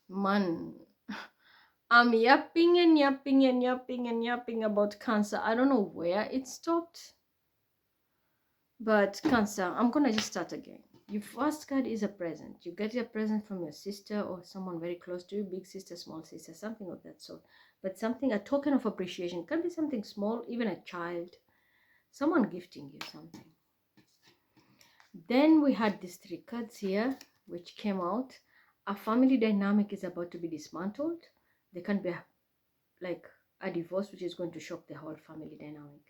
Man, I'm yapping and yapping and yapping and yapping about Cancer. I don't know where it stopped. But Cancer, I'm gonna just start again. Your first card is a present. You get your present from your sister or someone very close to you, big sister, small sister, something of that sort. But something, a token of appreciation, can be something small, even a child, someone gifting you something. Then we had these three cards here, which came out. A family dynamic is about to be dismantled. There can be like a divorce, which is going to shock the whole family dynamic.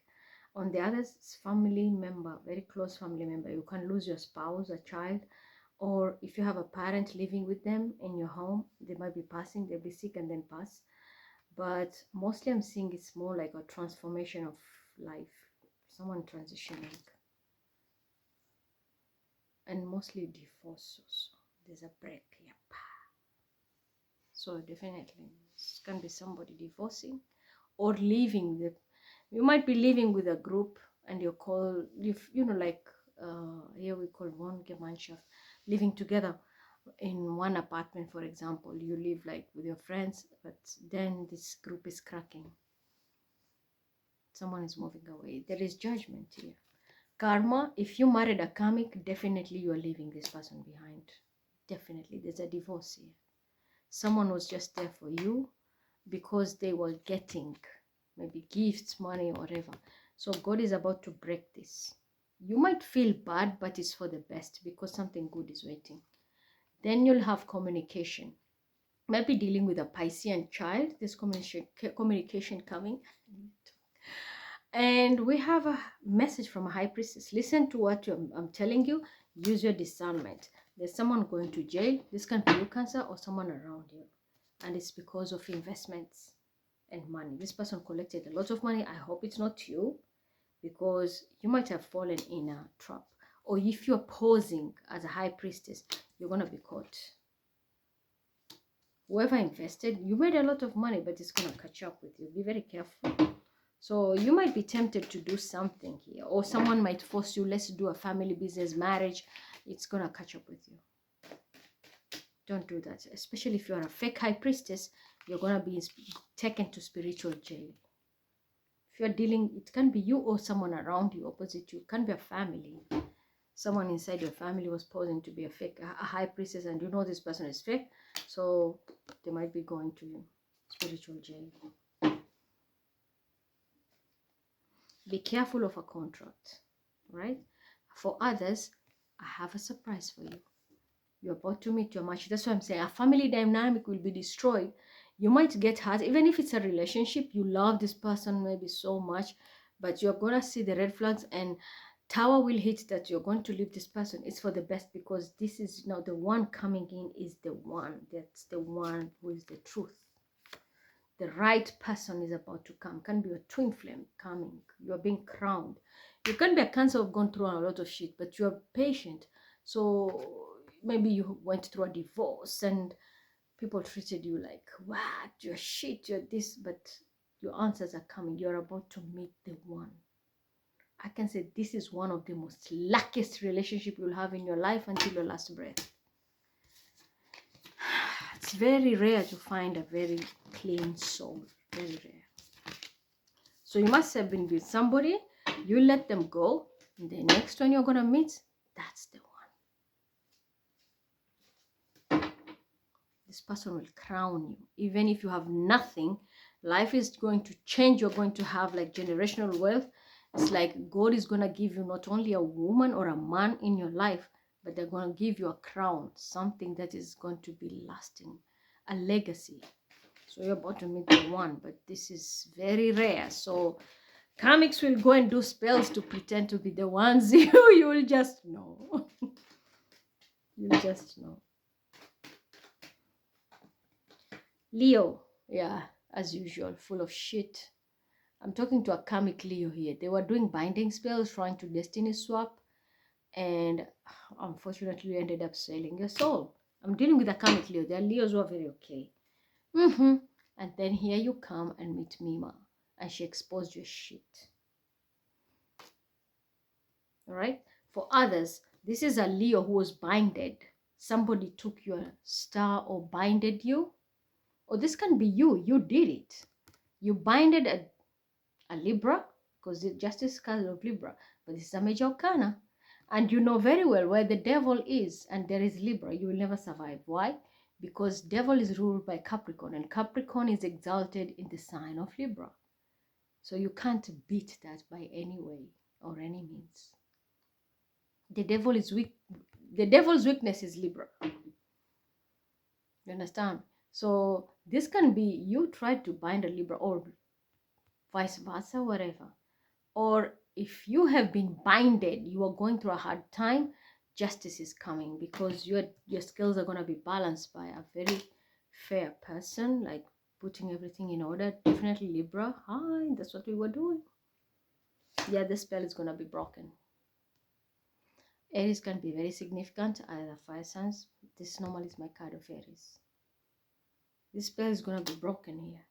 On the other family member, very close family member, you can lose your spouse, a child, or if you have a parent living with them in your home, they might be passing, they'll be sick and then pass. But mostly I'm seeing it's more like a transformation of life, someone transitioning, and mostly divorce also. There's a break, yep. So definitely it can be somebody divorcing or leaving the, you might be living with a group and you call, you know, like here we call one Gemeinschaft, living together in one apartment. For example, you live like with your friends, but then this group is cracking, someone is moving away. There is judgment here. Karma, if you married a karmic, definitely you are leaving this person behind. Definitely there's a divorce here. Someone was just there for you because they were getting maybe gifts, money, whatever. So God is about to break this. You might feel bad, but it's for the best because something good is waiting. Then you'll have communication. Maybe dealing with a Piscean child. There's communication coming. And we have a message from a high priestess. Listen to what I'm telling you. Use your discernment. There's someone going to jail. This can be you, Cancer, or someone around you. And it's because of investments and money. This person collected a lot of money. I hope it's not you, because you might have fallen in a trap. Or if you're posing as a high priestess, you're going to be caught. Whoever invested, you made a lot of money, but it's going to catch up with you. Be very careful. So you might be tempted to do something here, or someone might force you, let's do a family business, marriage. It's going to catch up with you. Don't do that, especially if you're a fake high priestess. You're going to be taken to spiritual jail. If you're dealing, it can be you or someone around you, opposite you. It can be a family. Someone inside your family was posing to be a fake, a high priestess, and you know this person is fake. So they might be going to spiritual jail. Be careful of a contract, right? For others, I have a surprise for you. You're about to meet your match. That's why I'm saying a family dynamic will be destroyed. You might get hurt, even if it's a relationship. You love this person maybe so much, but you're gonna see the red flags, and tower will hit that you're going to leave this person. It's for the best, because this is now the one coming in is the one. That's the one who is the truth. The right person is about to come. Can be a twin flame coming. You are being crowned. You can be a Cancer who've gone through a lot of shit, but you're patient. So maybe you went through a divorce and people treated you like, what, you're shit, you're this, but your answers are coming. You're about to meet the one. I can say this is one of the most luckiest relationship you'll have in your life until your last breath. It's very rare to find a very clean soul. Very rare. So you must have been with somebody, you let them go, and the next one you're going to meet, that's the one. This person will crown you. Even if you have nothing, life is going to change. You're going to have like generational wealth. It's like God is going to give you not only a woman or a man in your life, but they're going to give you a crown, something that is going to be lasting, a legacy. So you're about to meet the one, but this is very rare. So comics will go and do spells to pretend to be the ones. You'll just know. You'll just know. Leo, yeah, as usual, full of shit. I'm talking to a karmic Leo here. They were doing binding spells, trying to destiny swap, and unfortunately you ended up selling your soul. I'm dealing with a karmic Leo. There are Leos who are very okay. And then here you come and meet Mima, and she exposed your shit. All right? For others, this is a Leo who was binded. somebody took your star or binded you, or this can be you did it. You binded a Libra, because the Justice card of Libra, but this is a major arcana. And you know very well where the devil is and there is Libra, you will never survive. Why? Because devil is ruled by Capricorn, and Capricorn is exalted in the sign of Libra. So you can't beat that by any way or any means. The devil is weak. The devil's weakness is Libra. You understand? So this can be you tried to bind a Libra, or vice versa, whatever. Or if you have been binded, you are going through a hard time, justice is coming, because your skills are going to be balanced by a very fair person, like putting everything in order. Definitely Libra. Hi, that's what we were doing. Yeah, the spell is going to be broken. Aries can be very significant, either fire signs. This normally is my card of Aries. This spell is going to be broken here.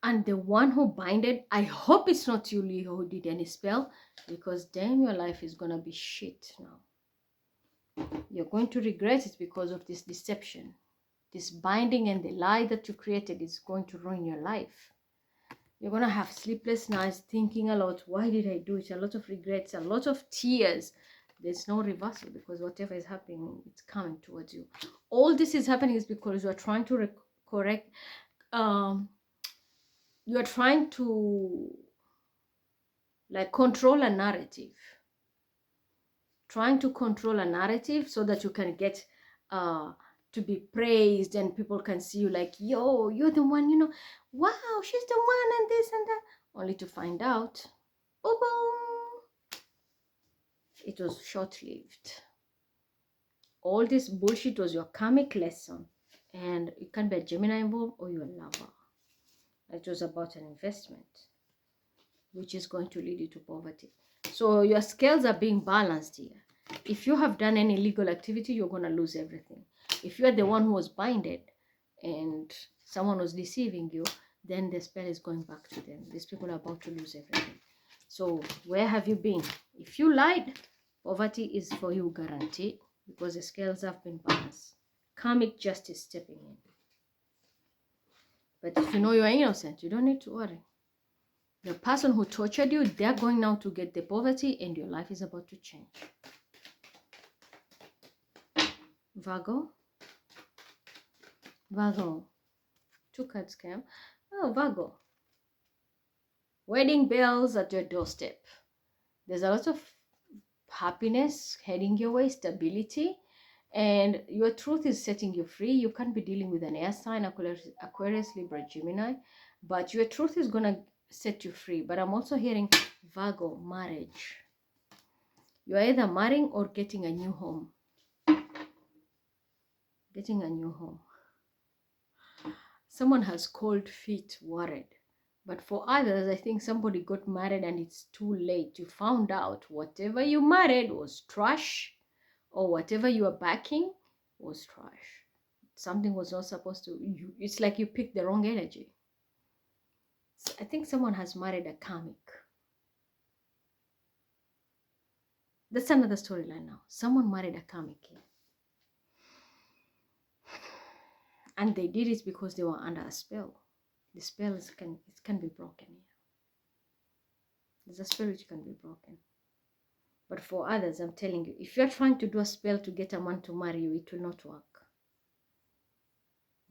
And the one who binded, I hope it's not you, Leo, who did any spell, because damn, your life is going to be shit now. You're going to regret it because of this deception. This binding and the lie that you created is going to ruin your life. You're going to have sleepless nights, thinking a lot. Why did I do it? A lot of regrets, a lot of tears. There's no reversal, because whatever is happening, it's coming towards you. All this is happening is because you are trying to correct... you are trying to like control a narrative, trying to control a narrative so that you can get to be praised, and people can see you like, yo, you're the one, you know, wow, she's the one, and this and that, only to find out, boom, boom, it was short-lived. All this bullshit was your karmic lesson, and it can be a Gemini involved or your lover. It was about an investment which is going to lead you to poverty. So your scales are being balanced here. If you have done any illegal activity, you're going to lose everything. If you're the one who was binded and someone was deceiving you, then the spell is going back to them. These people are about to lose everything. So where have you been? If you lied, poverty is for you guaranteed, because the scales have been balanced. Karmic justice stepping in. But if you know you are innocent, you don't need to worry. The person who tortured you, they're going now to get the poverty, and your life is about to change. Virgo. Virgo. Two cards came. Oh, Virgo. Wedding bells at your doorstep. There's a lot of happiness heading your way, stability, and your truth is setting you free. You can't be dealing with an air sign, Aquarius, Libra, Gemini, but your truth is going to set you free. But I'm also hearing Virgo, marriage. You're either marrying or getting a new home. Getting a new home. Someone has cold feet, worried. But for others, I think somebody got married and it's too late. You found out whatever you married was trash, or whatever you were backing was trash. Something was not supposed to... it's like you picked the wrong energy. So I think someone has married a karmic. That's another storyline now. Someone married a karmic here. And they did it because they were under a spell. The spell can be broken here. There's a spell which can be broken. But for others, I'm telling you, if you're trying to do a spell to get a man to marry you, it will not work.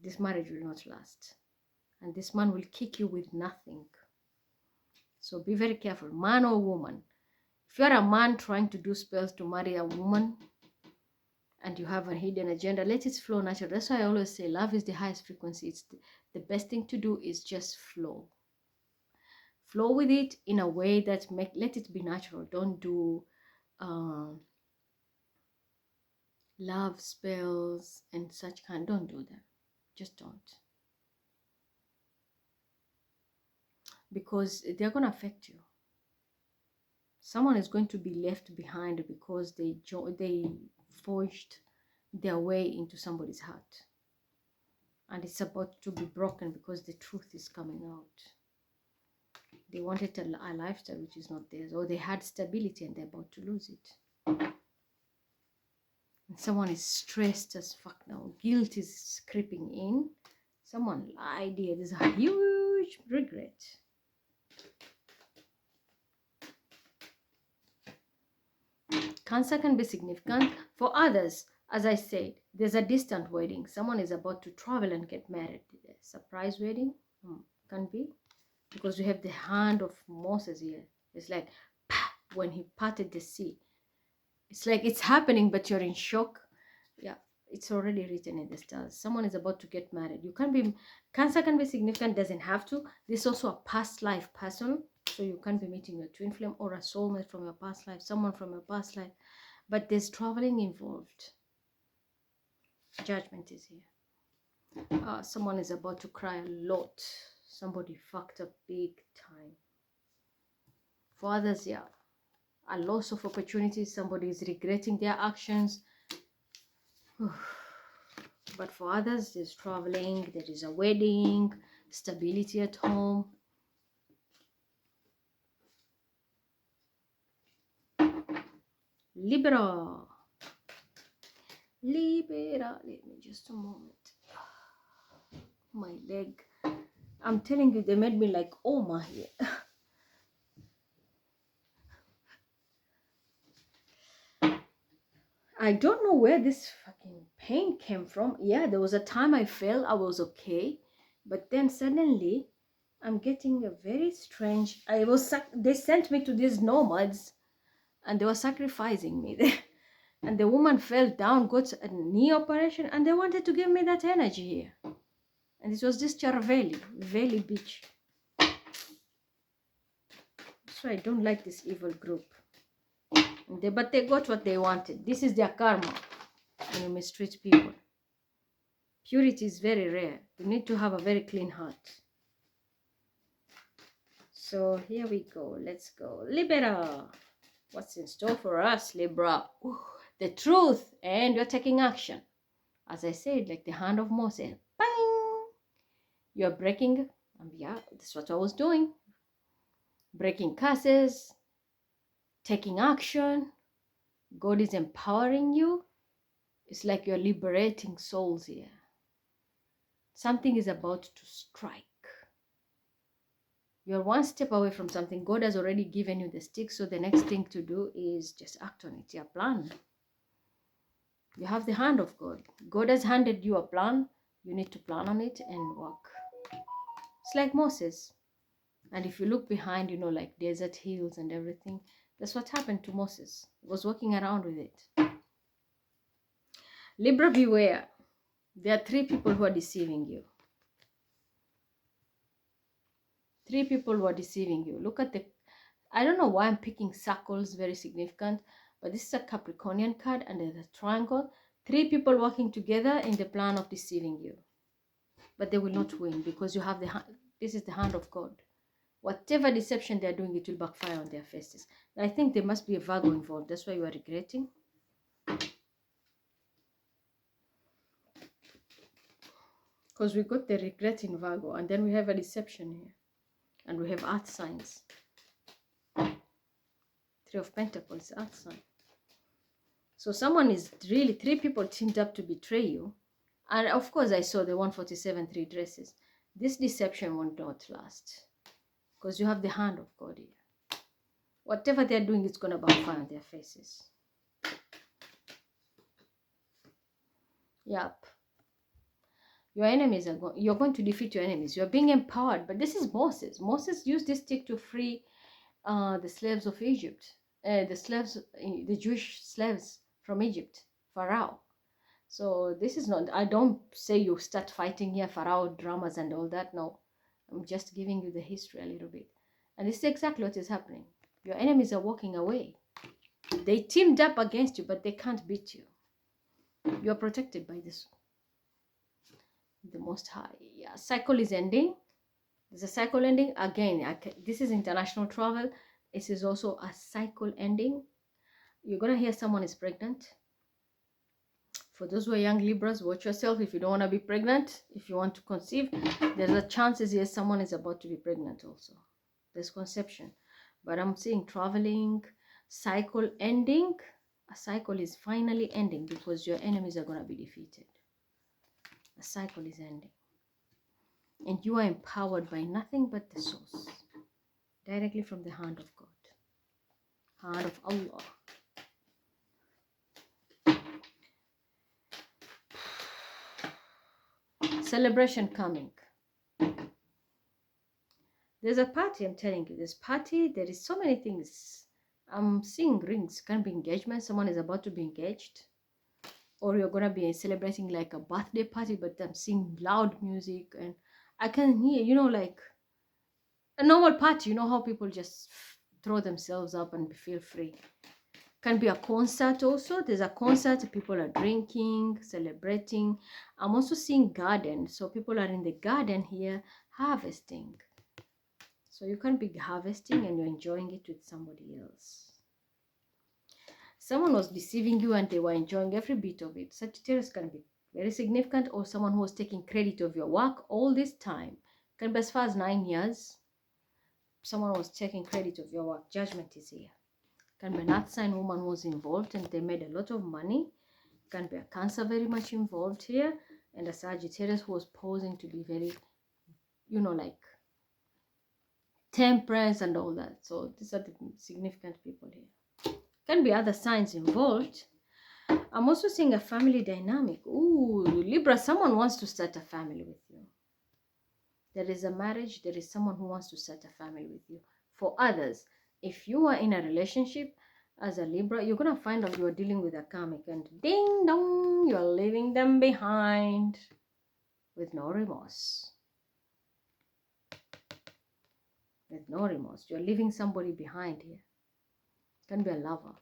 This marriage will not last. And this man will kick you with nothing. So be very careful, man or woman. If you're a man trying to do spells to marry a woman, and you have a hidden agenda, let it flow naturally. That's why I always say love is the highest frequency. It's the best thing to do is just flow. Flow with it in a way that let it be natural. Don't do love spells and such kind. Don't do them. Just don't. Because they're going to affect you. Someone is going to be left behind because they forged their way into somebody's heart. And it's about to be broken because the truth is coming out. They wanted a lifestyle which is not theirs, or they had stability and they're about to lose it. And someone is stressed as fuck now. Guilt is creeping in. Someone lied here. There's a huge regret. Cancer can be significant. For others, as I said, there's a distant wedding. Someone is about to travel and get married. Surprise wedding can be. Because we have the hand of Moses here. It's like when he parted the sea. It's like it's happening, but you're in shock. Yeah, it's already written in the stars. Someone is about to get married. You can be, cancer can be significant, doesn't have to. This is also a past life person. So you can be meeting your twin flame or a soulmate from your past life, someone from your past life. But there's traveling involved. Judgment is here. Someone is about to cry a lot. Somebody fucked up big time. For others, yeah, a loss of opportunities. Somebody is regretting their actions. But for others, there's traveling, there is a wedding, stability at home. Libra. Libra. Let me just a moment. My leg. I'm telling you, they made me like Oma here. I don't know where this fucking pain came from. Yeah, there was a time I felt I was okay. But then suddenly, I'm getting a very strange... They sent me to these nomads. And they were sacrificing me. And the woman fell down, got a knee operation, and they wanted to give me that energy here. And it was this Charaveli, Valley Beach. So I don't like this evil group. But they got what they wanted. This is their karma when you mistreat people. Purity is very rare. You need to have a very clean heart. So here we go. Let's go. Libera. What's in store for us, Libra? Ooh, the truth. And you're taking action. As I said, like the hand of Moses. Bang! You're breaking. Yeah, that's what I was doing. Breaking curses. Taking action. God is empowering you. It's like you're liberating souls here. Something is about to strike. You're one step away from something. God has already given you the stick. So the next thing to do is just act on it. Your plan. You have the hand of God. God has handed you a plan. You need to plan on it and work. It's like Moses. And if you look behind, like desert hills and everything, that's what happened to Moses. He was walking around with it. Libra, beware. There are 3 people who are deceiving you. 3 people who are deceiving you. Look at I don't know why I'm picking circles, very significant, but this is a Capricornian card and there's a triangle. 3 people working together in the plan of deceiving you. But they will not win because you have this is the hand of God. Whatever deception they're doing, it will backfire on their faces. I think there must be a Virgo involved. That's why you are regretting. Because we got the regret in Virgo. And then we have a deception here. And we have earth signs. 3 of Pentacles, earth sign. So someone is really... 3 people teamed up to betray you. And of course I saw the 147 3 dresses. This deception will not last. Because you have the hand of God here. Whatever they're doing, it's going to backfire on their faces. Yep. Your enemies you're going to defeat your enemies. You're being empowered. But this is Moses. Moses used this stick to free the slaves of Egypt. The Jewish slaves from Egypt. Pharaoh. So this is not... I don't say you start fighting here, Pharaoh dramas and all that. No. I'm just giving you the history a little bit. And this is exactly what is happening. Your enemies are walking away. They teamed up against you, but they can't beat you. You are protected by this. The Most High. Yeah, cycle is ending. There's a cycle ending. Again, this is international travel. This is also a cycle ending. You're going to hear someone is pregnant. For those who are young Libras, watch yourself if you don't want to be pregnant. If you want to conceive, there's a chances here someone is about to be pregnant also. There's conception. But I'm seeing traveling, cycle ending. A cycle is finally ending because your enemies are going to be defeated. A cycle is ending. And you are empowered by nothing but the source. Directly from the hand of God. Hand of Allah. Celebration coming. There's a party, I'm telling you. This party, there is so many things. I'm seeing rings. Can be engagement. Someone is about to be engaged. Or you're going to be celebrating like a birthday party, but I'm seeing loud music. And I can hear, you know, like a normal party. You know how people just throw themselves up and feel free. Can be a concert also. There's a concert. People are drinking, celebrating. I'm also seeing garden. So people are in the garden here harvesting. So you can be harvesting and you're enjoying it with somebody else. Someone was deceiving you and they were enjoying every bit of it. Sagittarius can be very significant, or someone who was taking credit of your work all this time. Can be as far as 9 years. Someone was taking credit of your work. Judgment is here. Can be an earth sign woman who was involved and they made a lot of money. Can be a Cancer very much involved here. And a Sagittarius who was posing to be very, you know, like temperance and all that. So these are the significant people here. Can be other signs involved. I'm also seeing a family dynamic. Ooh, Libra, someone wants to start a family with you. There is a marriage. There is someone who wants to start a family with you. For others, if you are in a relationship as a Libra, you're going to find out you're dealing with a karmic and ding dong, you're leaving them behind with no remorse. With no remorse. You're leaving somebody behind here. Can be a lover.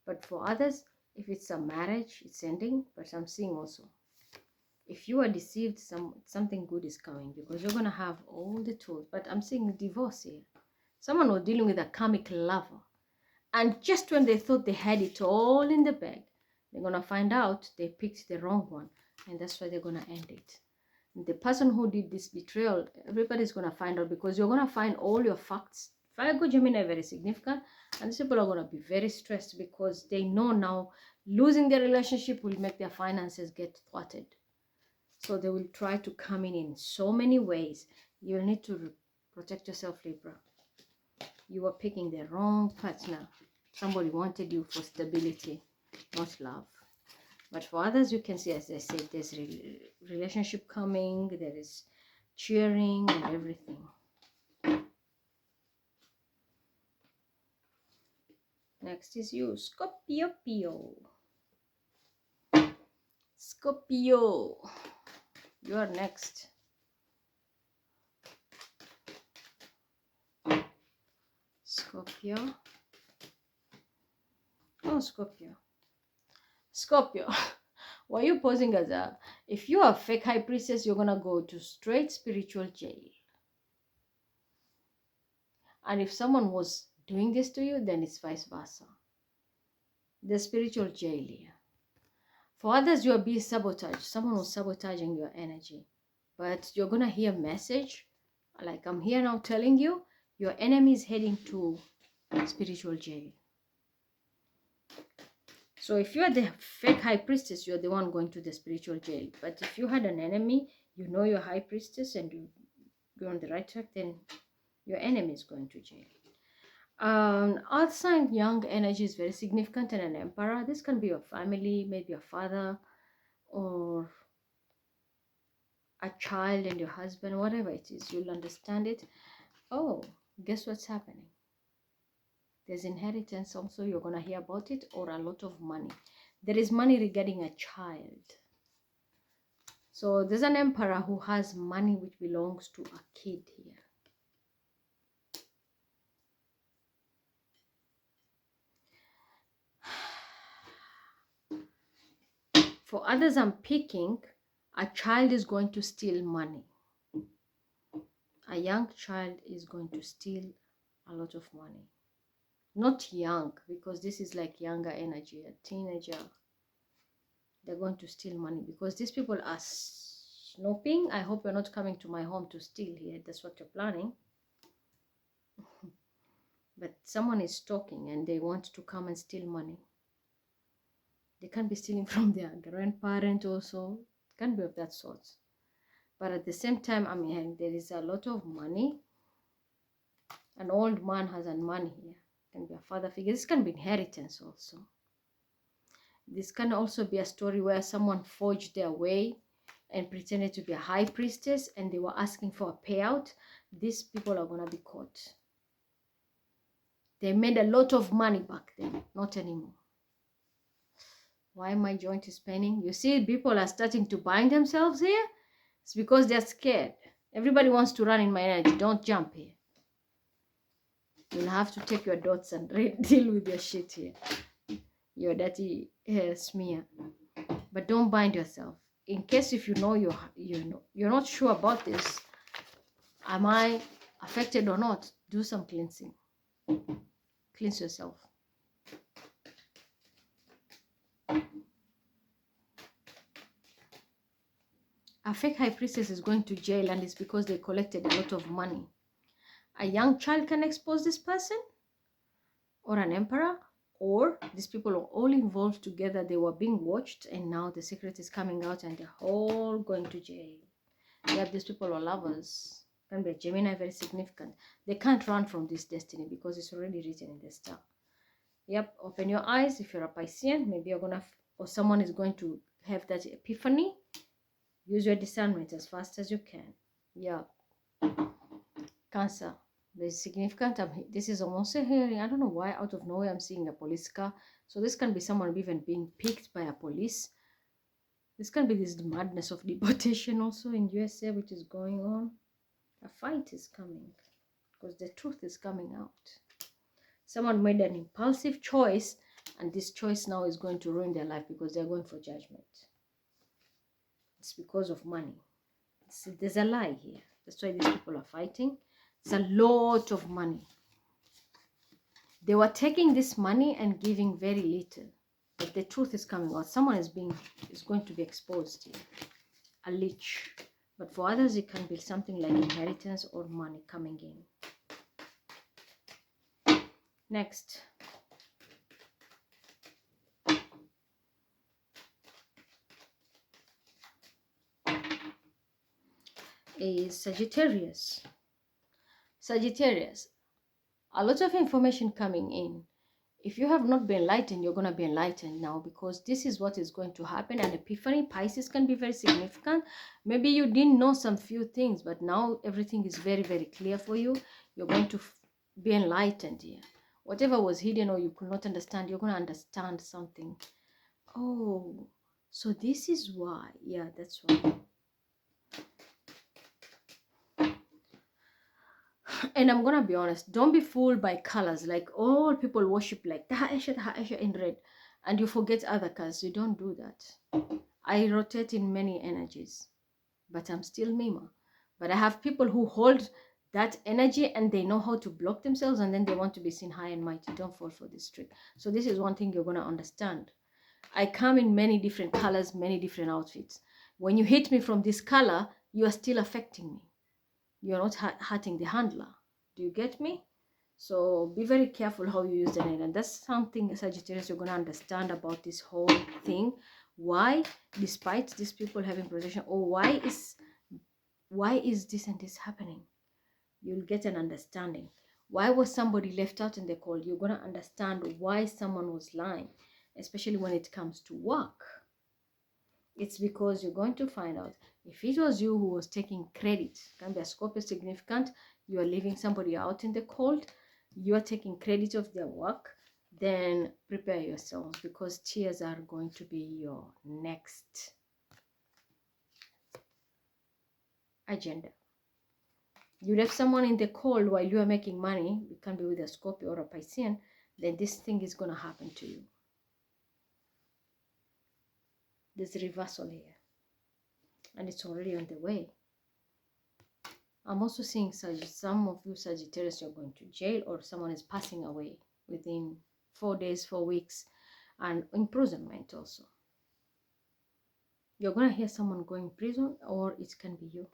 But for others, if it's a marriage, it's ending. But I'm seeing also, if you are deceived, something good is coming because you're going to have all the tools. But I'm seeing divorce here. Someone was dealing with a karmic lover. And just when they thought they had it all in the bag, they're going to find out they picked the wrong one. And that's why they're going to end it. And the person who did this betrayal, everybody's going to find out because you're going to find all your facts. Virgo, Gemini, very significant. And these people are going to be very stressed because they know now losing their relationship will make their finances get thwarted. So they will try to come in so many ways. You will need to protect yourself, Libra. You are picking the wrong partner. Somebody wanted you for stability, not love. But for others, you can see, as I said, there's relationship coming, there is cheering and everything. Next is you, Scorpio. Scorpio, you are next. Scorpio. Oh, Scorpio. Scorpio. Why are you posing as a... If you are a fake high priestess, you're going to go to straight spiritual jail. And if someone was doing this to you, then it's vice versa. The spiritual jail here. For others, you are being sabotaged. Someone was sabotaging your energy. But you're going to hear a message. Like I'm here now telling you, your enemy is heading to spiritual jail. So if you are the fake high priestess, you're the one going to the spiritual jail. But if you had an enemy, you know you're high priestess and you're on the right track, then your enemy is going to jail. Earth sign young energy is very significant, and an emperor. This can be your family, maybe a father or a child and your husband, whatever it is, you'll understand it. Oh, guess what's happening? There's inheritance also, you're going to hear about it, or a lot of money. There is money regarding a child. So there's an emperor who has money which belongs to a kid here. For others, I'm picking a child is going to steal money. A young child is going to steal a lot of money. Not young, because this is like younger energy, a teenager. They're going to steal money because these people are snooping. I hope you're not coming to my home to steal here. That's what you're planning. But someone is stalking and they want to come and steal money. They can be stealing from their grandparent also. It can be of that sort. But at the same time, I'm hearing there is a lot of money. An old man has money here. It can be a father figure. This can be inheritance also. This can also be a story where someone forged their way and pretended to be a high priestess and they were asking for a payout. These people are going to be caught. They made a lot of money back then, not anymore. Why my joint is paining? You see, people are starting to bind themselves here. It's because they're scared. Everybody wants to run in my energy. Don't jump here. You'll have to take your dots and deal with your shit here. Your dirty hair smear. But don't bind yourself. In case if you know you're not sure about this, am I affected or not? Do some cleansing. Cleanse yourself. A fake high priestess is going to jail, and it's because they collected a lot of money. A young child can expose this person, or an emperor, or these people are all involved together. They were being watched, and now the secret is coming out, and they're all going to jail. Yep, these people are lovers. Can be a Gemini, very significant. They can't run from this destiny because it's already written in the star. Yep, open your eyes. If you're a Piscean, maybe you're gonna, or someone is going to have that epiphany. Use your discernment as fast as you can. Yeah. Cancer. Very significant. This is almost a hearing. I don't know why out of nowhere I'm seeing a police car. So this can be someone even being picked by a police. This can be this madness of deportation also in USA, which is going on. A fight is coming because the truth is coming out. Someone made an impulsive choice, and this choice now is going to ruin their life because they're going for judgment. It's because of money. There's a lie here. That's why these people are fighting. It's a lot of money. They were taking this money and giving very little. But the truth is coming out. Someone is going to be exposed here. A leech. But for others, it can be something like inheritance or money coming in. Next. Is Sagittarius. Sagittarius. A lot of information coming in. If you have not been enlightened, you're going to be enlightened now, because this is what is going to happen. An epiphany. Pisces can be very significant. Maybe you didn't know some few things, but now everything is very, very clear for you. You're going to be enlightened here. Whatever was hidden or you could not understand, you're going to understand something. Oh, so this is why. Yeah, that's why. And I'm gonna be honest, don't be fooled by colors. Like all people worship like the Ha'esha in red, and you forget other colors. You don't do that. I rotate in many energies, but I'm still Mima. But I have people who hold that energy and they know how to block themselves, and then they want to be seen high and mighty. Don't fall for this trick. So this is one thing you're gonna understand. I come in many different colors, many different outfits. When you hit me from this color, you are still affecting me. You're not hurting the handler. Do you get me? So be very careful how you use the net. And that's something, Sagittarius, you're going to understand about this whole thing. Why, despite these people having protection, or why is this and this happening? You'll get an understanding. Why was somebody left out in the cold? You're going to understand why someone was lying, especially when it comes to work. It's because you're going to find out if it was you who was taking credit. Can be a Scorpio significant. You are leaving somebody out in the cold. You are taking credit of their work. Then prepare yourselves, because tears are going to be your next agenda. You left someone in the cold while you are making money. It can be with a Scorpio or a Piscean. Then this thing is going to happen to you. There's a reversal here. And it's already on the way. I'm also seeing some of you Sagittarius, you're going to jail, or someone is passing away within 4 days, 4 weeks, and imprisonment also. You're going to hear someone going in prison, or it can be you.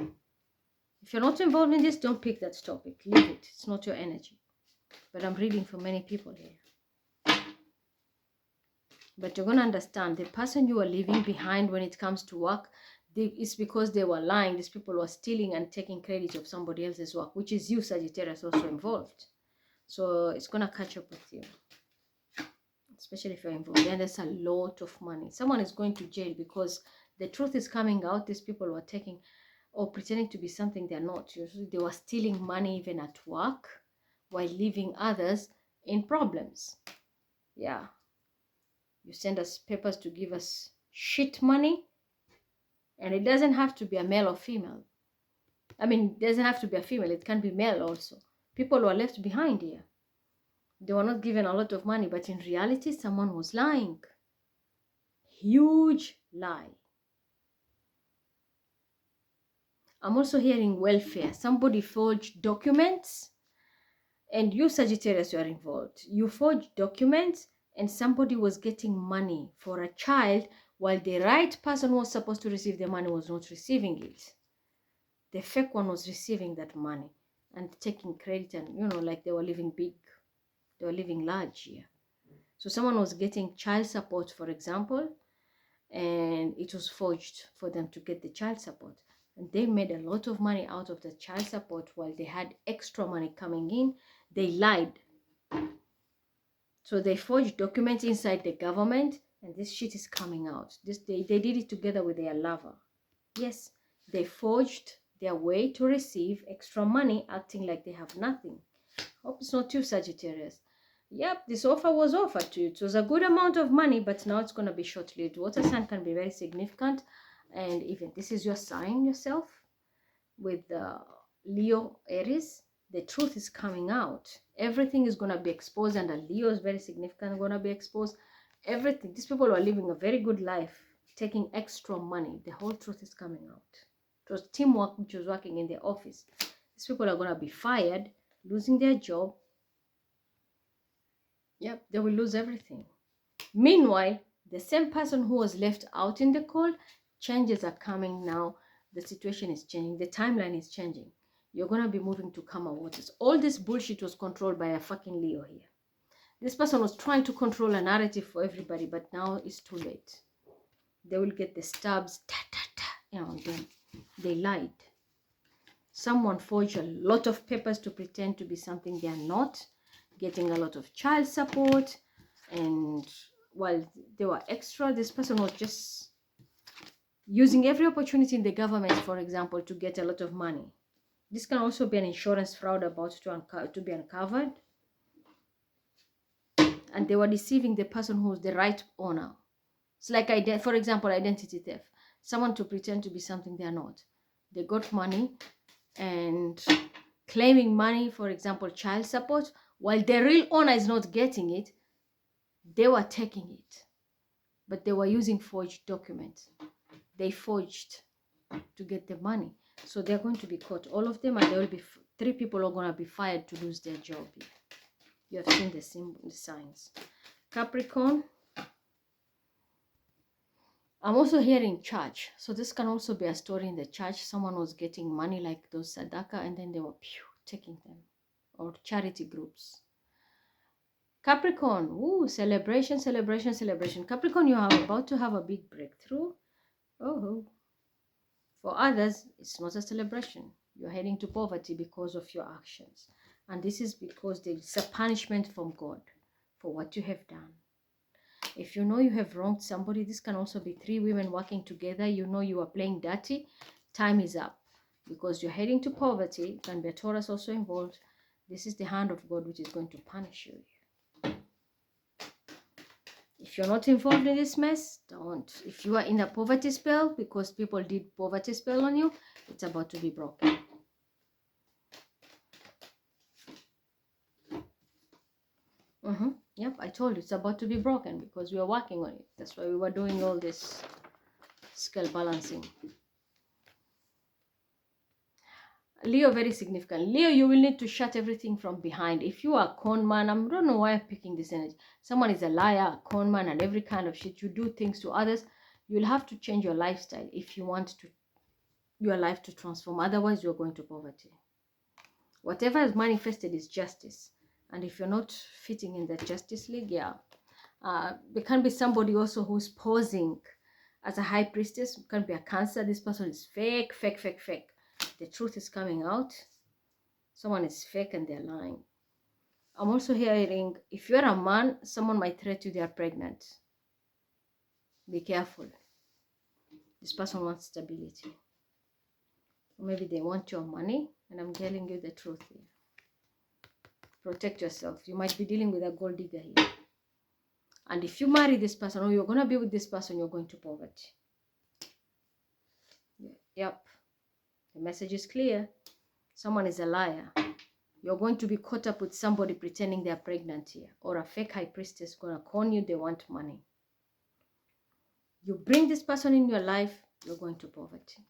If you're not involved in this, don't pick that topic. Leave it. It's not your energy. But I'm reading for many people here. But you're going to understand the person you are leaving behind when it comes to work, it's because they were lying. These people were stealing and taking credit of somebody else's work, which is you, Sagittarius, also involved. So it's going to catch up with you, especially if you're involved. And there's a lot of money. Someone is going to jail because the truth is coming out. These people were taking or pretending to be something they're not. Usually they were stealing money even at work while leaving others in problems. Yeah. You send us papers to give us shit money. And it doesn't have to be a male or female. I mean, it doesn't have to be a female. It can be male also. People were left behind here. They were not given a lot of money, but in reality, someone was lying. Huge lie. I'm also hearing welfare. Somebody forged documents, and you, Sagittarius, you are involved. You forged documents, and somebody was getting money for a child while the right person who was supposed to receive the money was not receiving it. The fake one was receiving that money and taking credit, and like they were living big, they were living large here. So someone was getting child support, for example, and it was forged for them to get the child support, and they made a lot of money out of the child support while they had extra money coming in. They lied. So they forged documents inside the government, and this shit is coming out. They did it together with their lover. Yes, they forged their way to receive extra money, acting like they have nothing. Hope it's not you, Sagittarius. Yep, this offer was offered to you. It was a good amount of money, but now it's going to be short-lived. Water sign can be very significant. And even this is your sign yourself with Leo, Aries. The truth is coming out. Everything is going to be exposed, and Leo is very significant, going to be exposed. Everything. These people are living a very good life, taking extra money. The whole truth is coming out. It was teamwork which was working in the office. These people are going to be fired, losing their job. Yep, they will lose everything. Meanwhile, the same person who was left out in the cold, changes are coming now. The situation is changing. The timeline is changing. You're going to be moving to calmer waters. All this bullshit was controlled by a fucking Leo here. This person was trying to control a narrative for everybody, but now it's too late. They will get the stabs, on them. They lied. Someone forged a lot of papers to pretend to be something they are not, getting a lot of child support, and while they were extra, this person was just using every opportunity in the government, for example, to get a lot of money. This can also be an insurance fraud about to be uncovered. And they were deceiving the person who's the right owner. It's like, for example, identity theft. Someone to pretend to be something they're not. They got money and claiming money, for example, child support, while the real owner is not getting it, they were taking it. But they were using forged documents. They forged to get the money. So they're going to be caught, all of them, and there will be 3 people are going to be fired to lose their job. You have seen the signs. Capricorn. I'm also hearing church. So this can also be a story in the church. Someone was getting money like those Sadaka, and then they were taking them. Or charity groups. Capricorn. Ooh, celebration, celebration, celebration. Capricorn, you are about to have a big breakthrough. Oh. For others, it's not a celebration. You're heading to poverty because of your actions. And this is because it's a punishment from God for what you have done. If you know you have wronged somebody, this can also be 3 women working together. You know you are playing dirty. Time is up because you're heading to poverty. Can be a Taurus also involved. This is the hand of God which is going to punish you. If you're not involved in this mess, don't. If you are in a poverty spell because people did poverty spell on you, it's about to be broken. Yep, I told you it's about to be broken because we are working on it. That's why we were doing all this scale balancing. Leo, very significant. Leo, you will need to shut everything from behind. If you are a con man, I don't know why I'm picking this energy. Someone is a liar, a con man, and every kind of shit. You do things to others. You'll have to change your lifestyle if you want your life to transform. Otherwise, you're going to poverty. Whatever is manifested is justice. And if you're not fitting in the justice league, yeah, There can be somebody also who's posing as a high priestess. It can be a Cancer. This person is fake, fake, fake, fake. The truth is coming out. Someone is fake and they're lying. I'm also hearing, if you're a man, someone might threat you they are pregnant. Be careful. This person wants stability. Or maybe they want your money, and I'm telling you the truth here. Protect yourself. You might be dealing with a gold digger here. And if you marry this person, or you're going to be with this person, you're going to poverty. Yep. The message is clear. Someone is a liar. You're going to be caught up with somebody pretending they're pregnant here. Or a fake high priestess going to con you, they want money. You bring this person in your life, you're going to poverty.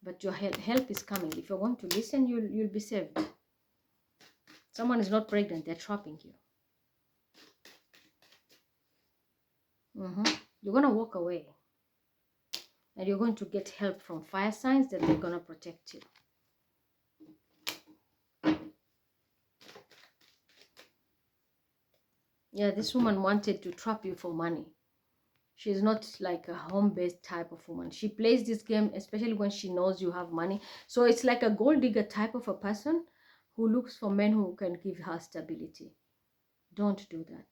But your help is coming. If you're going to listen, you'll be saved. Someone is not pregnant, they're trapping you. You're going to walk away. And you're going to get help from fire signs that they're going to protect you. Yeah, this woman wanted to trap you for money. She's not like a home-based type of woman. She plays this game, especially when she knows you have money. So it's like a gold digger type of a person who looks for men who can give her stability. Don't do that.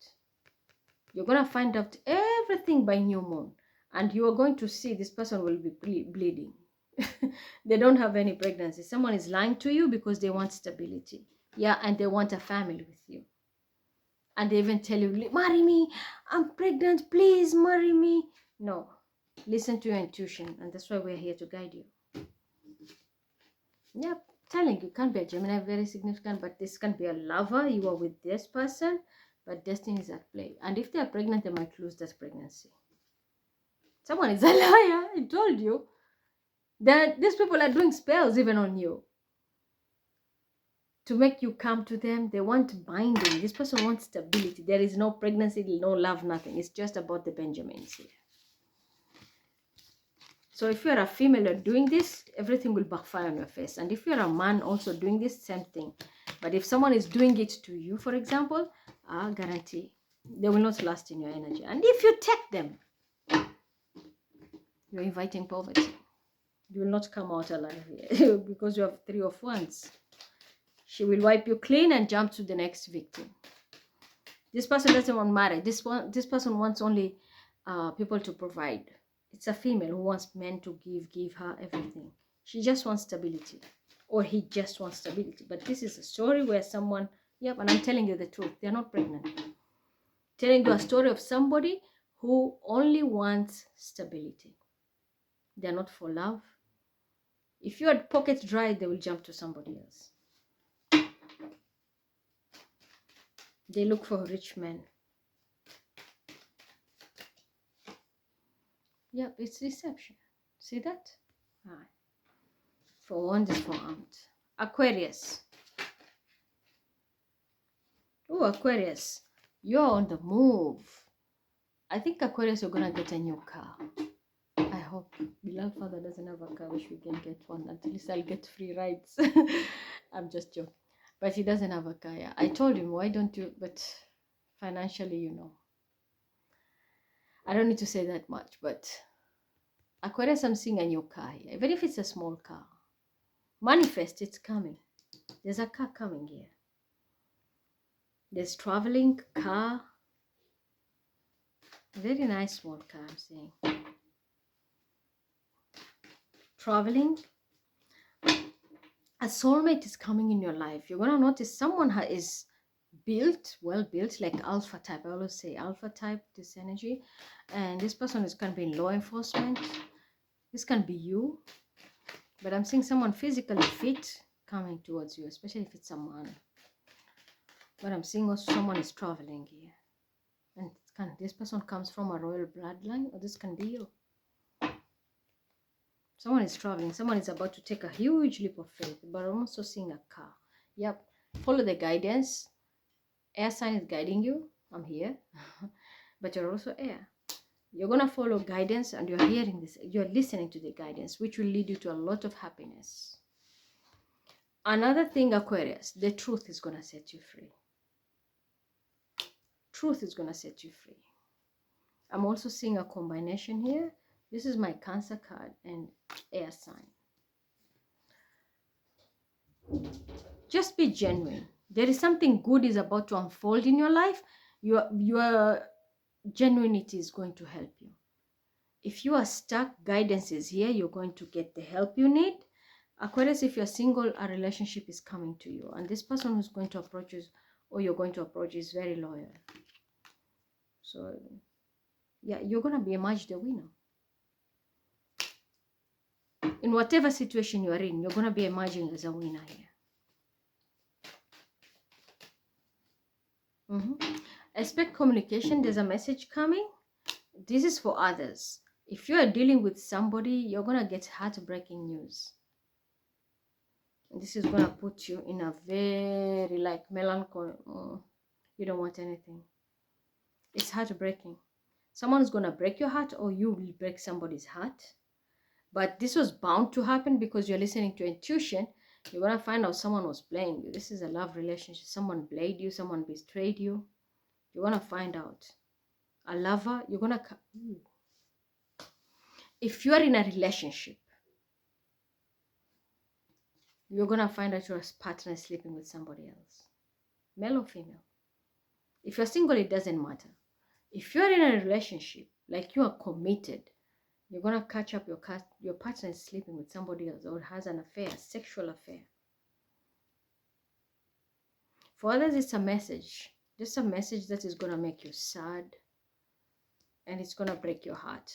You're going to find out everything by new moon. And you are going to see this person will be bleeding. They don't have any pregnancy. Someone is lying to you because they want stability. Yeah, and they want a family with you. And they even tell you, marry me, I'm pregnant, please marry me. No, listen to your intuition, and that's why we're here to guide you. Yep, telling you, can't be a Gemini, very significant, but this can be a lover. You are with this person, but destiny is at play. And if they are pregnant, they might lose that pregnancy. Someone is a liar, I told you. These people are doing spells even on you. To make you come to them, they want binding. This person wants stability. There is no pregnancy, no love, nothing. It's just about the Benjamins here. So if you're a female, you're doing this, everything will backfire on your face. And if you're a man also doing this, same thing. But if someone is doing it to you, for example, I guarantee they will not last in your energy. And if you take them, you're inviting poverty. You will not come out alive here because you have 3 of Wands. She will wipe you clean and jump to the next victim. This person doesn't want marriage. This person wants only people to provide. It's a female who wants men to give her everything. She just wants stability. Or he just wants stability. But this is a story where someone, yep, and I'm telling you the truth, they're not pregnant. Telling you a story of somebody who only wants stability. They're not for love. If you had pockets dry, they will jump to somebody else. They look for rich men. Yep, it's deception. See that? All right. For one, this for armed. Aquarius. Oh, Aquarius. You're on the move. I think Aquarius, you're going to get a new car. I hope. Beloved Father doesn't have a car. Wish we can get one. At least I'll get free rides. I'm just joking. But he doesn't have a car. Yeah. I told him, why don't you? But financially, you know. I don't need to say that much. But Aquarius, I'm seeing a new car here. Even if it's a small car. Manifest, it's coming. There's a car coming here. There's traveling, car. Very nice small car, I'm saying. Traveling. A soulmate is coming in your life. You're going to notice someone is built, well built, like alpha type. I always say alpha type, this energy. And this person is going to be in law enforcement. This can be you. But I'm seeing someone physically fit coming towards you, especially if it's a man. But I'm seeing also someone is traveling here. And this person comes from a royal bloodline, or this can be you. Someone is traveling. Someone is about to take a huge leap of faith. But I'm also seeing a car. Yep. Follow the guidance. Air sign is guiding you. I'm here. But you're also air. You're going to follow guidance and you're hearing this. You're listening to the guidance, which will lead you to a lot of happiness. Another thing, Aquarius, the truth is going to set you free. Truth is going to set you free. I'm also seeing a combination here. This is my Cancer card and air sign. Just be genuine. There is something good is about to unfold in your life. Your genuinity is going to help you. If you are stuck, guidance is here. You're going to get the help you need. Aquarius, if you're single, a relationship is coming to you. And this person who's going to approach you, or you're going to approach, is very loyal. So, yeah, you're going to be emerged the winner. In whatever situation you are in, you're going to be emerging as a winner here. Expect communication. There's a message coming. This is for others. If you are dealing with somebody, you're going to get heartbreaking news. And this is going to put you in a very like melancholy. You don't want anything. It's heartbreaking. Someone's going to break your heart, or you will break somebody's heart. But this was bound to happen because you're listening to intuition. You're going to find out someone was playing you. This is a love relationship. Someone played you. Someone betrayed you. You're going to find out. A lover, you're going to... If you are in a relationship, you're going to find out your partner is sleeping with somebody else. Male or female. If you're single, it doesn't matter. If you're in a relationship, like you are committed, you're going to catch up your partner is sleeping with somebody else or has an affair, a sexual affair. For others, it's a message. Just a message that is going to make you sad. And it's going to break your heart.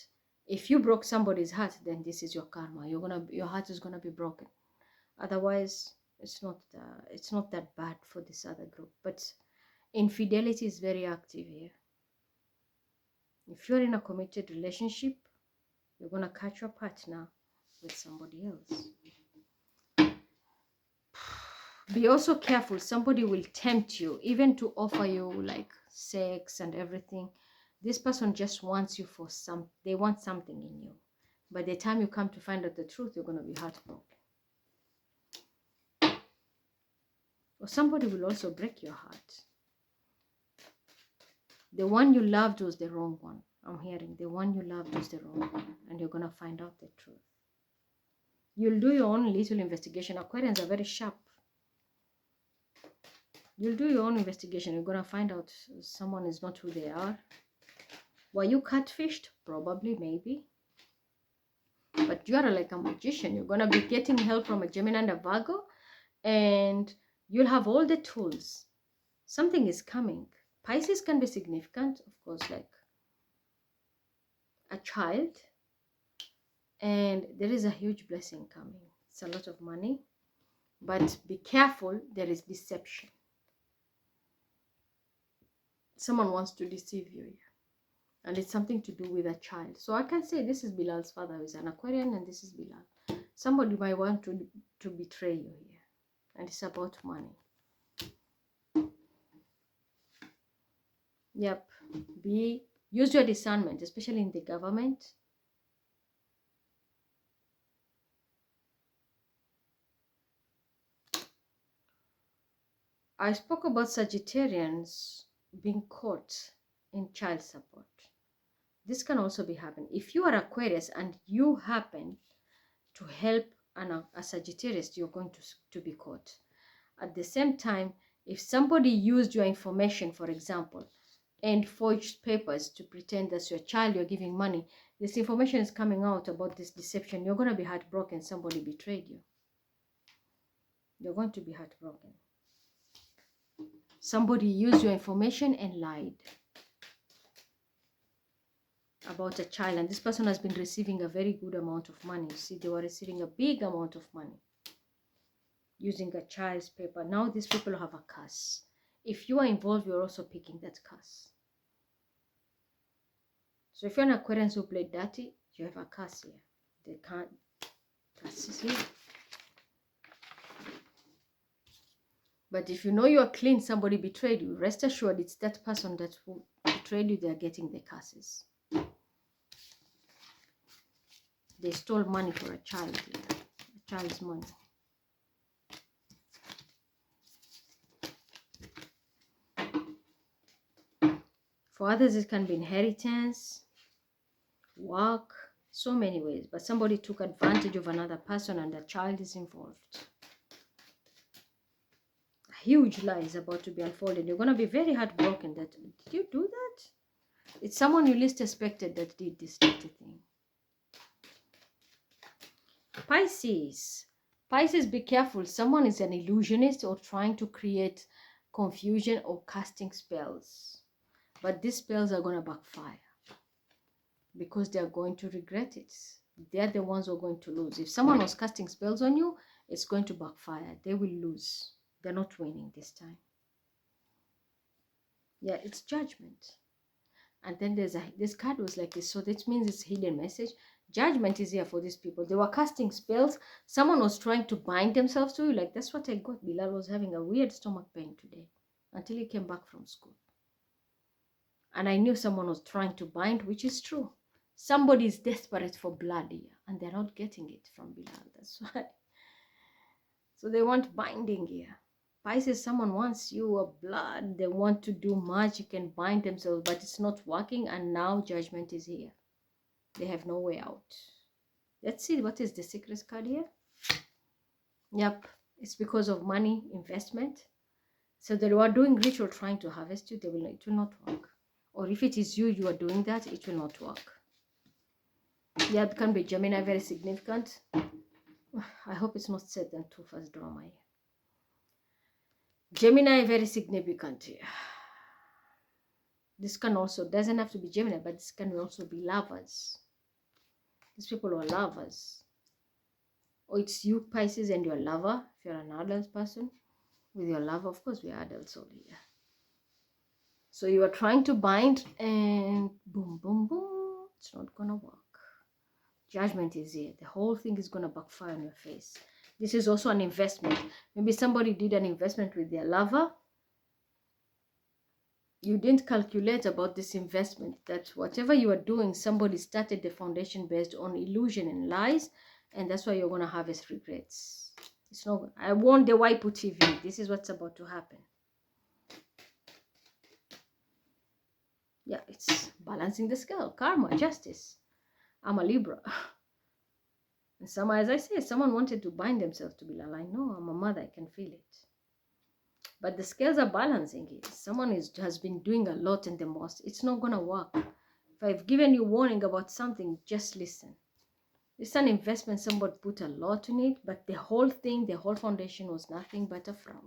If you broke somebody's heart, then this is your karma. Your heart is going to be broken. Otherwise, it's not that bad for this other group. But infidelity is very active here. If you're in a committed relationship, you're going to catch your partner with somebody else. Be also careful. Somebody will tempt you, even to offer you like sex and everything. This person just wants you for they want something in you. By the time you come to find out the truth, you're going to be heartbroken. Or somebody will also break your heart. The one you loved was the wrong one. I'm hearing the one you loved was the wrong one. And you're going to find out the truth. You'll do your own little investigation. Aquarians are very sharp. You'll do your own investigation. You're going to find out someone is not who they are. Were you catfished? Probably, maybe. But you are like a magician. You're going to be getting help from a Gemini and a Virgo. And you'll have all the tools. Something is coming. Pisces can be significant, of course, like a child. And there is a huge blessing coming. It's a lot of money. But be careful, there is deception. Someone wants to deceive you here. And it's something to do with a child. So I can say this is Bilal's father, who is an Aquarian, and this is Bilal. Somebody might want to betray you here. And it's about money. Yep. Use your discernment, especially in the government. I spoke about Sagittarians being caught in child support. This can also be happening. If you are Aquarius and you happen to help a Sagittarius, you're going to be caught. At the same time, if somebody used your information, for example, and forged papers to pretend that's your child, you're giving money, this information is coming out about this deception, you're going to be heartbroken. Somebody betrayed you. You're going to be heartbroken. Somebody used your information and lied about a child, and this person has been receiving a very good amount of money. You see, they were receiving a big amount of money using a child's paper. Now these people have a curse. If you are involved, you're also picking that curse. So if you're an Aquarian who played dirty, you have a curse here. They can't. Curse is here. But if you know you are clean, somebody betrayed you, rest assured it's that person that who betrayed you, they're getting the curses. They stole money for a child, a child's money. For others, it can be inheritance, work, so many ways. But somebody took advantage of another person and the child is involved. A huge lie is about to be unfolded. You're going to be very heartbroken that, did you do that? It's someone you least expected that did this dirty thing. Pisces. Pisces, be careful. Someone is an illusionist or trying to create confusion or casting spells. But these spells are going to backfire because they are going to regret it. They're the ones who are going to lose. If someone was casting spells on you, it's going to backfire. They will lose. They're not winning this time. Yeah, it's judgment. And then this card was like this. So that means it's hidden message. Judgment is here for these people. They were casting spells. Someone was trying to bind themselves to you. Like, that's what I got. Bilal was having a weird stomach pain today until he came back from school. And I knew someone was trying to bind, which is true. Somebody is desperate for blood here, and they're not getting it from Bilal. That's why. So they want binding here. Pisces, someone wants your blood. They want to do magic and bind themselves, but it's not working, and now judgment is here. They have no way out. Let's see, what is the secret card here? Yep, it's because of money, investment. So they are doing ritual trying to harvest you. It will not work. Or if it is you are doing that, it will not work. Yeah, it can be Gemini, very significant. I hope it's not set than too fast drama here. Gemini, very significant here. This can also, doesn't have to be Gemini, but this can also be lovers. These people are lovers. Or it's you, Pisces, and your lover, if you're an adult person. With your lover, of course, we are adults all here. So you are trying to bind and boom, boom, boom. It's not going to work. Judgment is here. The whole thing is going to backfire on your face. This is also an investment. Maybe somebody did an investment with their lover. You didn't calculate about this investment, that whatever you are doing, somebody started the foundation based on illusion and lies, and that's why you're going to harvest regrets. It's not. I want the Waipu TV. This is what's about to happen. Yeah, it's balancing the scale. Karma, justice. I'm a Libra. And someone, as I say, someone wanted to bind themselves to Bilal. I know, I'm a mother, I can feel it. But the scales are balancing it. Someone has been doing a lot and the most. It's not going to work. If I've given you warning about something, just listen. It's an investment. Somebody put a lot in it, but the whole thing, the whole foundation was nothing but a fraud.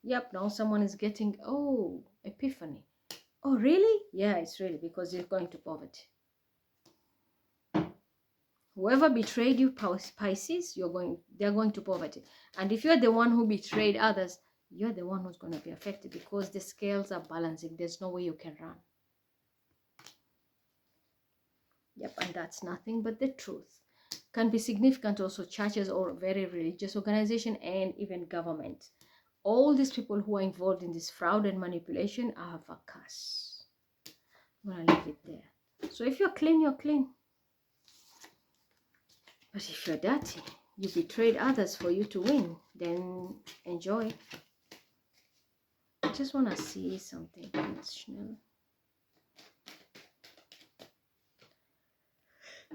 Yep, now someone is getting, oh, epiphany. Oh, really? Yeah, it's really because you're going to poverty. Whoever betrayed you, Pisces, they're going to poverty. And if you're the one who betrayed others, you're the one who's going to be affected because the scales are balancing. There's no way you can run. Yep, and that's nothing but the truth. Can be significant also churches or very religious organization and even government. All these people who are involved in this fraud and manipulation have a curse. I'm going to leave it there. So if you're clean, you're clean. But if you're dirty, you betrayed others for you to win, then enjoy. I just want to see something additional.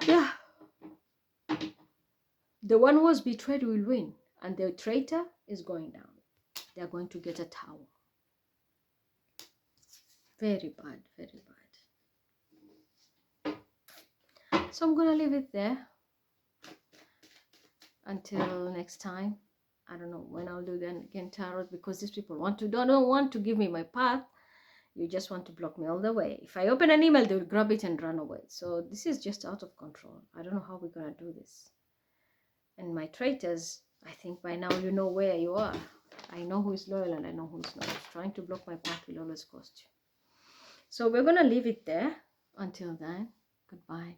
Yeah. The one who was betrayed will win, and the traitor is going down. They're going to get a towel. Very bad, very bad. So I'm going to leave it there. Until next time. I don't know when I'll do that again, tarot, because these people don't want to give me my path. You just want to block me all the way. If I open an email, they will grab it and run away. So this is just out of control. I don't know how we're going to do this. And my traitors, I think by now you know where you are. I know who is loyal and I know who is not. Trying to block my path will always cost you. So we're going to leave it there. Until then, goodbye.